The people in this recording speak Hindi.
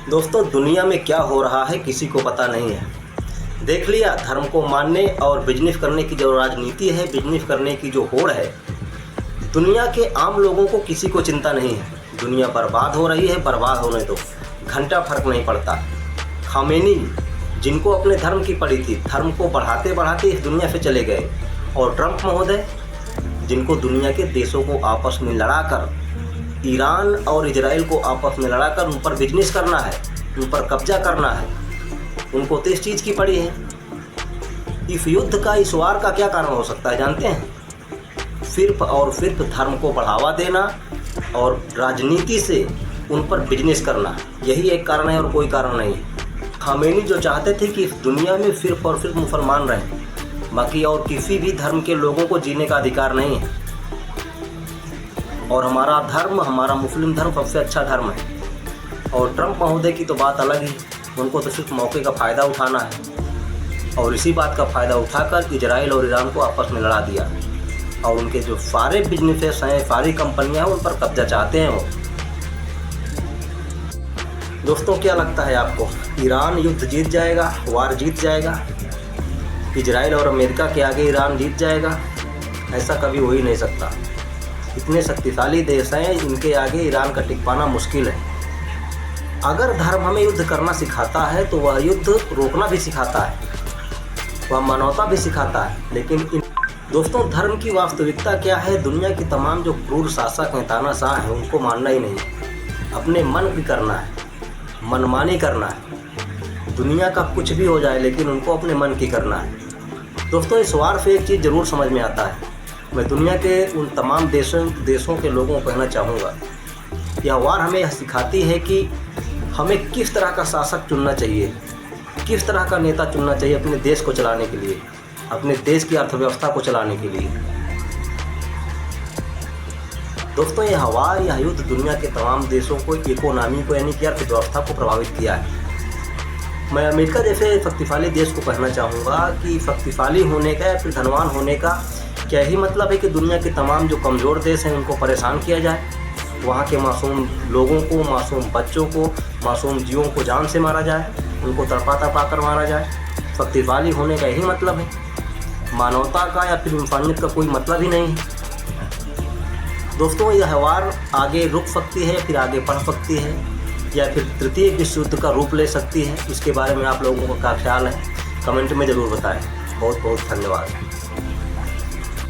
दोस्तों, दुनिया में क्या हो रहा है किसी को पता नहीं है। देख लिया, धर्म को मानने और बिजनेस करने की जो राजनीति है, बिजनेस करने की जो होड़ है, दुनिया के आम लोगों को किसी को चिंता नहीं है। दुनिया बर्बाद हो रही है, बर्बाद होने दो, घंटा फर्क नहीं पड़ता। खामेनी जिनको अपने धर्म की पड़ी थी, धर्म को बढ़ाते बढ़ाते इस दुनिया से चले गए। और ट्रंप महोदय जिनको दुनिया के देशों को आपस में लड़ाकर, ईरान और इजराइल को आपस में लड़ाकर उन पर बिजनेस करना है, उन पर कब्जा करना है, उनको तो इस चीज़ की पड़ी है। इस युद्ध का, इस वार का क्या कारण हो सकता है जानते हैं? सिर्फ और सिर्फ धर्म को बढ़ावा देना और राजनीति से उन पर बिजनेस करना, यही एक कारण है और कोई कारण नहीं है। खामेनी जो चाहते थे कि इस दुनिया में सिर्फ और सिर्फ मुसलमान रहें, बाकी और किसी भी धर्म के लोगों को जीने का अधिकार नहीं है। और हमारा धर्म, हमारा मुस्लिम धर्म सबसे अच्छा धर्म है। और ट्रंप महोदय की तो बात अलग ही, उनको तो सिर्फ मौके का फ़ायदा उठाना है और इसी बात का फ़ायदा उठाकर इजराइल और ईरान को आपस में लड़ा दिया। और उनके जो सारे बिजनेसेस हैं, सारी कंपनियां हैं, उन पर कब्जा चाहते हैं वो। दोस्तों, क्या लगता है आपको, ईरान युद्ध जीत जाएगा, वार जीत जाएगा? इजराइल और अमेरिका के आगे ईरान जीत जाएगा? ऐसा कभी हो ही नहीं सकता। इतने शक्तिशाली देश हैं, इनके आगे ईरान का टिक पाना मुश्किल है। अगर धर्म हमें युद्ध करना सिखाता है तो वह युद्ध रोकना भी सिखाता है, वह मानवता भी सिखाता है। लेकिन दोस्तों, धर्म की वास्तविकता क्या है? दुनिया की तमाम जो क्रूर शासक हैं, तानाशाह हैं, उनको मानना ही नहीं, अपने मन की करना है, मनमानी करना है। दुनिया का कुछ भी हो जाए लेकिन उनको अपने मन की करना है। दोस्तों, इस वार से एक चीज़ ज़रूर समझ में आता है। मैं दुनिया के उन तमाम देशों के लोगों को कहना चाहूँगा, यह वार हमें यह सिखाती है कि हमें किस तरह का शासक चुनना चाहिए, किस तरह का नेता चुनना चाहिए अपने देश को चलाने के लिए, अपने देश की अर्थव्यवस्था को चलाने के लिए। दोस्तों, यह वार, यह युद्ध दुनिया के तमाम देशों को, इकोनॉमी को, यानी कि अर्थव्यवस्था को प्रभावित किया है। मैं अमेरिका जैसे शक्तिशाली देश को कहना चाहूँगा कि शक्तिशाली होने का या फिर धनवान होने का क्या ही मतलब है कि दुनिया के तमाम जो कमज़ोर देश हैं उनको परेशान किया जाए, वहाँ के मासूम लोगों को, मासूम बच्चों को, मासूम जीवों को जान से मारा जाए, उनको तड़पा कर मारा जाए। शक्तिशाली होने का यही मतलब है। मानवता का या फिर इंसानियत का कोई मतलब ही नहीं है। दोस्तों, यह वार आगे रुक सकती है, फिर आगे बढ़ सकती है, या फिर तृतीय विश्व युद्ध का रूप ले सकती है। इसके बारे में आप लोगों का क्या ख्याल है? कमेंट में ज़रूर बताएं। बहुत बहुत धन्यवाद।